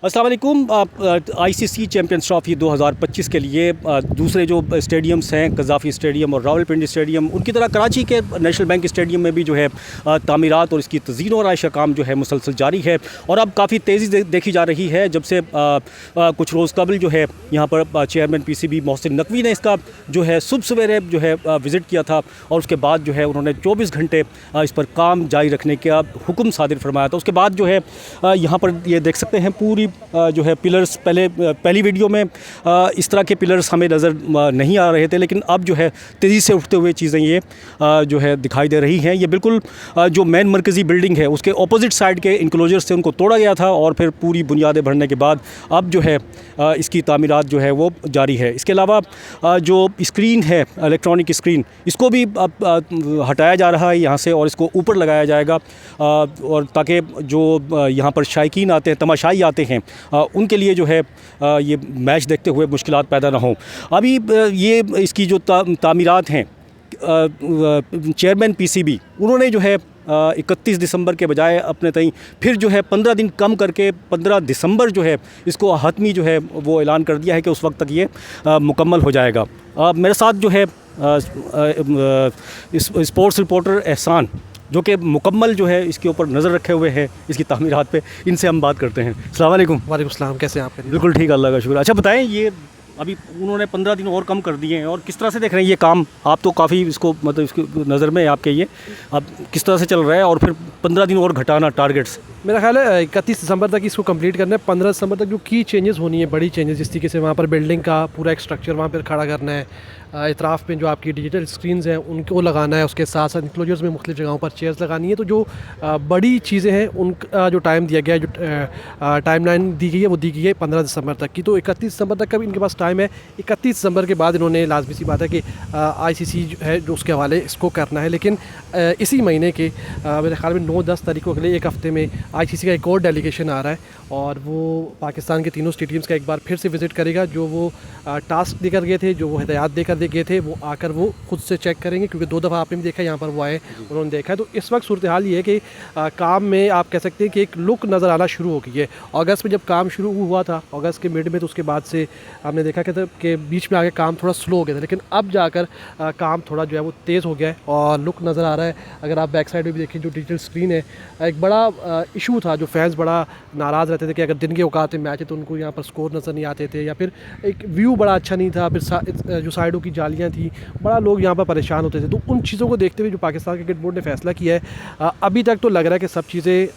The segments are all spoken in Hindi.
अस्सलाम वालेकुम। आईसीसी चैम्पियंस ट्रॉफी 2025 के लिए दूसरे जो स्टेडियम्स हैं, कज़ाफ़ी स्टेडियम और रावलपिंडी स्टेडियम, उनकी तरह कराची के नेशनल बैंक स्टेडियम में भी जो है तामीरात और इसकी तज़ीन और आयशा काम जो है मुसलसल जारी है। और अब काफ़ी तेज़ी देखी जा रही है जब से कुछ रोज़ कबल जो है यहाँ पर चेयरमैन पीसीबी मोहसिन नकवी ने इसका जो है सुबह सवेरे जो है विज़िट किया था, और उसके बाद जो है उन्होंने 24 घंटे इस पर काम जारी रखने का हुक्म सादिर फरमाया था। उसके बाद जो है यहाँ पर ये देख सकते हैं पूरी जो है पिलर्स, पहली वीडियो में इस तरह के पिलर्स हमें नज़र नहीं आ रहे थे, लेकिन अब जो है तेज़ी से उठते हुए चीज़ें ये जो है दिखाई दे रही हैं। ये बिल्कुल जो मेन मरकज़ी बिल्डिंग है उसके ऑपोजिट साइड के इंक्लोजर से उनको तोड़ा गया था, और फिर पूरी बुनियादें भरने के बाद अब जो है इसकी तामीरात जो है वो जारी है। इसके अलावा जो स्क्रीन है, इलेक्ट्रॉनिक स्क्रीन, इसको भी हटाया जा रहा है यहाँ से और इसको ऊपर लगाया जाएगा, और ताकि जो यहाँ पर शायकीन आते हैं, तमाशाई आते हैं, उनके लिए जो है ये मैच देखते हुए मुश्किलात पैदा ना हों। अभी ये इसकी जो तामीरात हैं, चेयरमैन पीसीबी उन्होंने जो है 31 दिसंबर के बजाय अपने तई फिर जो है 15 दिन कम करके 15 दिसंबर जो है इसको हतमी जो है वो ऐलान कर दिया है कि उस वक्त तक ये मुकम्मल हो जाएगा। मेरे साथ जो है स्पोर्ट्स रिपोर्टर एहसान, जो कि मुकम्मल जो है इसके ऊपर नज़र रखे हुए हैं इसकी तामीरात पे, इनसे हम बात करते हैं। अस्सलाम वालेकुम। वालेकुम सलाम, कैसे हैं आप? बिल्कुल ठीक, अल्लाह का शुक्र। अच्छा बताएं, ये अभी उन्होंने 15 दिन और कम कर दिए हैं, और किस तरह से देख रहे हैं ये काम? आप तो काफ़ी इसको मतलब इसकी नज़र में आपके ये अब किस तरह से चल रहा है, और फिर 15 दिन और घटाना टारगेट्स? मेरा ख्याल है 31 दिसंबर तक इसको कंप्लीट करना है। 15 दिसंबर तक जो की चेंजेस होनी है, बड़ी चेंजेस, जिस तरीके से वहाँ पर बिल्डिंग का पूरा एक स्ट्रक्चर वहाँ पर खड़ा करना है, इतराफ़ में जो आपकी डिजिटल स्क्रीन्स हैं उनको लगाना है, उसके साथ साथ इंक्लोजर्स में मुख्तलिफ़ जगहों पर चेयर्स लगानी है। तो जो बड़ी चीज़ें हैं उनका जो टाइम दिया गया है, जो टाइमलाइन दी गई है वो दी गई है 15 दिसंबर तक की। तो 31 दिसंबर तक का भी इनके पास टाइम है। 31 दिसंबर के बाद इन्होंने लाजमी सी बात है कि आईसीसी जो है जो उसके हवाले इसको करना है। लेकिन इसी महीने के मेरे ख्याल में 9-10 तारीख को अगले एक हफ़्ते में आईसीसी का एक और डेलीगेशन आ रहा है, और वो पाकिस्तान के तीनों स्टेडियम्स का एक बार फिर से विज़िट करेगा। जो वो टास्क देकर गए थे, जो वो हिदायत देकर गए थे, वो आकर वो खुद से चेक करेंगे, क्योंकि 2 दफ़ा आपने भी देखा यहाँ पर वो आए, उन्होंने देखा है। तो इस वक्त सूरत हाल ये है कि काम में आप कह सकते हैं कि एक लुक नज़र आना शुरू हो गई है। अगस्त में जब काम शुरू हुआ था, अगस्त के मिड में, तो उसके बाद से हमने देखा कि बीच में आगे काम थोड़ा स्लो हो गया था, लेकिन अब जाकर काम थोड़ा जो है वो तेज़ हो गया है और लुक नज़र आ रहा है। अगर आप बैक साइड में भी देखें, जो डिजिटल स्क्रीन है, एक बड़ा इशू था, जो फैंस बड़ा नाराज़ रहते थे कि अगर दिन के औकात में मैच है तो उनको यहाँ पर स्कोर नज़र नहीं आते थे, या फिर एक व्यू बड़ा अच्छा नहीं था, फिर जो साइडों की जालियाँ थी, बड़ा लोग यहाँ पर परेशान होते थे। तो उन चीज़ों को देखते हुए जो पाकिस्तान क्रिकेट बोर्ड ने फ़ैसला किया है, अभी तक तो लग रहा है कि सब चीज़ें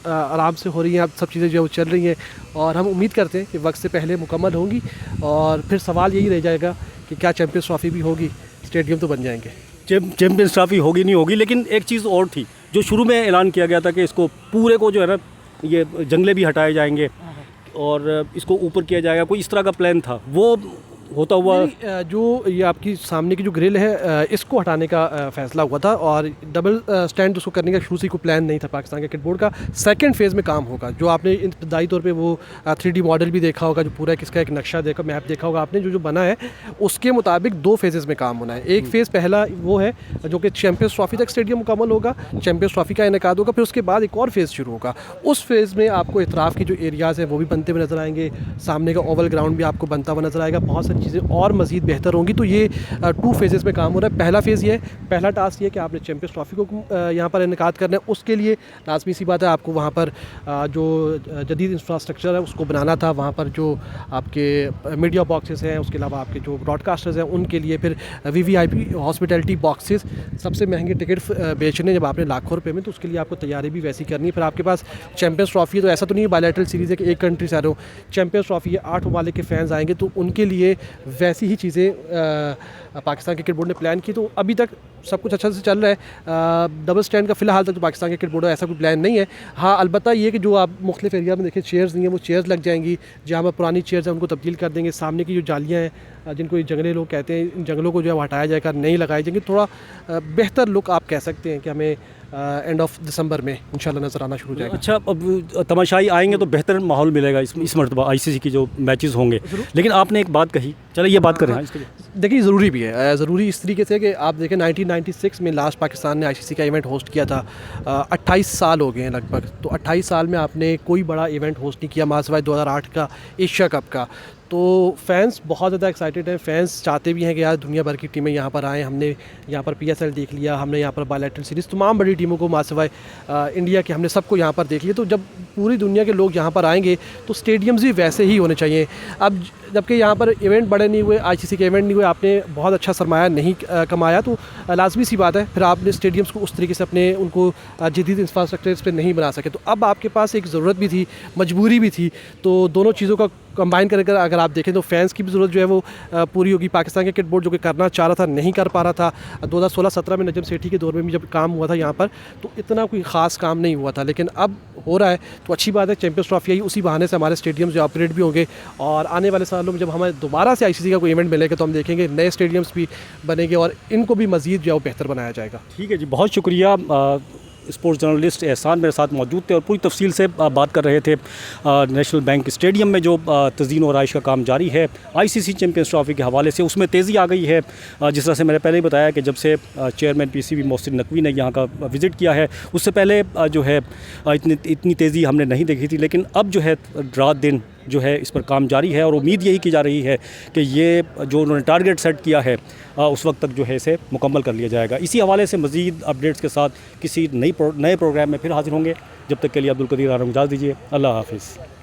आराम से हो रही हैं, अब सब चीज़ें जो चल रही हैं, और हम उम्मीद करते हैं कि वक्त से पहले मुकम्मल होंगी। और फिर सवाल यही रह जाएगा कि क्या चैम्पियंस ट्रॉफ़ी भी होगी, स्टेडियम तो बन जाएंगे। चैम्पियंस ट्रॉफी होगी नहीं होगी, लेकिन एक चीज़ और थी जो शुरू में ऐलान किया गया था कि इसको पूरे को जो है ना, ये जंगले भी हटाए जाएंगे और इसको ऊपर किया जाएगा, कोई इस तरह का प्लान था, वो होता हुआ? जो ये आपकी सामने की जो ग्रिल है, इसको हटाने का फ़ैसला हुआ था, और डबल स्टैंड उसको करने का शुरू से कोई प्लान नहीं था पाकिस्तान क्रिकेट बोर्ड का। सेकंड फेज़ में काम होगा, जो आपने इब्तदाई तौर पे वो 3D मॉडल भी देखा होगा, जो पूरा किसका एक नक्शा देखा, मैप देखा होगा आपने, जो बना है उसके मुताबिक 2 फेज़ेज़ में काम होना है। एक फ़ेज़ पहला वो है जो कि चैम्पियंस ट्रॉफ़ी तक स्टेडियम मुकम्मल होगा, चैम्पियंस ट्रॉफ़ी का इनेकाद होगा, फिर उसके बाद एक और फेज़ शुरू होगा। उस फेज़ में आपको इतराफ़ की जो एरियाज़ हैं वो भी बनते हुए नज़र आएंगे, सामने का ओवल ग्राउंड भी आपको बनता हुआ नज़र आएगा, बहुत सारी चीज़ें और मज़ीद बेहतर होंगी। तो ये 2 फेजेस में काम हो रहा है। पहला फेज़ ये है, पहला टास्क ये है कि आपने चैम्पियंस ट्रॉफ़ी को यहाँ पर इनेकाद करना है। उसके लिए लाज़मी सी बात है आपको वहाँ पर जो जदीद इंफ्रास्ट्रक्चर है उसको बनाना था। वहाँ पर जो आपके मीडिया बॉक्सेस हैं, उसके अलावा आपके जो ब्रॉडकास्टर्स हैं उनके लिए फिर VVIP हॉस्पिटैलिटी बॉक्सेस, सबसे महंगे टिकट बेचने जब आपने लाखों रुपये में, तो उसके लिए आपको तैयारी भी वैसी करनी है। फिर आपके पास चैम्पियंस ट्रॉफ़ी है, तो ऐसा तो नहीं है बायलैटरल सीरीज़ है कि एक कंट्री से आ रहे हो। चैम्पियंस ट्रॉफ़ी है, 8 ममालिक के फैंस आएंगे, तो उनके लिए वैसी ही चीज़ें पाकिस्तान क्रिकेट बोर्ड ने प्लान की। तो अभी तक सब कुछ अच्छा से चल रहा है। डबल स्टैंड का फ़िलहाल तक तो पाकिस्तान क्रिकेट बोर्ड ऐसा कोई प्लान नहीं है। हाँ, अलबत्ता ये कि जो आप मुख्तलिफ एरिया में देखें चेयर्स नहीं है, वो चेयर्स लग जाएंगी, जहाँ पर पुरानी चेयर्स हैं उनको तब्दील कर देंगे। सामने की जो जालियाँ हैं जिनको ये जंगली लोग कहते हैं, इन जंगलों को जो है वो हटाया जाएगा, नहीं लगाई जाएंगी, थोड़ा बेहतर लुक आप कह सकते हैं कि हमें एंड ऑफ दिसंबर में इंशाल्लाह नज़र आना शुरू हो जाएगा। अच्छा, अब तमाशाई आएंगे तो बेहतर माहौल मिलेगा इस मरतबा आईसीसी की जो मैचेस होंगे। लेकिन आपने एक बात कही, चलो ये बात करें इसके लिए। देखिए ज़रूरी भी है, ज़रूरी इस तरीके से कि आप देखें 1996 में लास्ट पाकिस्तान ने आईसीसी का इवेंट होस्ट किया था। 28 साल हो गए हैं लगभग, तो 28 साल में आपने कोई बड़ा इवेंट होस्ट नहीं किया मासिवाय 2008 का एशिया कप का। तो फैंस बहुत ज़्यादा एक्साइटेड हैं, फैंस चाहते भी हैं कि यार दुनिया भर की टीमें यहाँ पर आएँ। हमने यहाँ पर पीएसएल देख लिया, हमने यहाँ पर बायलैटरल सीरीज़, तमाम बड़ी टीमों को मासिवाय इंडिया के हमने सबको यहाँ पर देख लिया। तो जब पूरी दुनिया के लोग यहाँ पर आएंगे तो स्टेडियम्स भी वैसे ही होने चाहिए। अब जबकि यहाँ पर इवेंट बड़े नहीं हुए, आईसीसी के इवेंट नहीं हुए, आपने बहुत अच्छा सरमाया नहीं कमाया, तो लाजमी सी बात है फिर आपने स्टेडियम्स को उस तरीके से अपने उनको जदीद इंफ्रास्ट्रक्चर इस पर नहीं बना सके। तो अब आपके पास एक ज़रूरत भी थी, मजबूरी भी थी, तो दोनों चीज़ों का कंबाइन कर अगर आप देखें तो फैंस की भी ज़रूरत जो है वो पूरी होगी। पाकिस्तान क्रिकेट बोर्ड जो कि करना चाह रहा था नहीं कर पा रहा था। 2016-17 में नजम सेठी के दौर में भी जब काम हुआ था यहाँ पर, तो इतना कोई ख़ास काम नहीं हुआ था, लेकिन अब हो रहा है तो अच्छी बात है। चैंपियंस ट्रॉफी आई, उसी बहाने से हमारे स्टेडियम्स जो अपग्रेड भी होंगे, और आने वाले सालों में जब हमें दोबारा से आईसीसी का कोई इवेंट मिलेगा तो हम देखेंगे नए स्टेडियम्स भी बनेंगे और इनको भी मज़ीद जो है वो बेहतर बनाया जाएगा। ठीक है जी, बहुत शुक्रिया। स्पोर्ट्स जर्नलिस्ट एहसान मेरे साथ मौजूद थे और पूरी तफसील से बात कर रहे थे। नेशनल बैंक स्टेडियम में जो तज़ीन और आइश का काम जारी है आईसीसी चैंपियंस ट्रॉफी के हवाले से, उसमें तेज़ी आ गई है। जिस तरह से मैंने पहले ही बताया कि जब से चेयरमैन पीसीबी मोहसिन नकवी ने यहाँ का विज़िट किया है, उससे पहले जो है इतनी तेज़ी हमने नहीं देखी थी, लेकिन अब जो है रात दिन जो है इस पर काम जारी है और उम्मीद यही की जा रही है कि ये जो उन्होंने टारगेट सेट किया है उस वक्त तक जो है इसे मुकम्मल कर लिया जाएगा। इसी हवाले से मज़ीद अपडेट्स के साथ किसी नए प्रोग्राम में फिर हाजिर होंगे। जब तक के लिए अब्दुल कदीर आलम इजाज़त दीजिए। अल्लाह हाफ़िज़।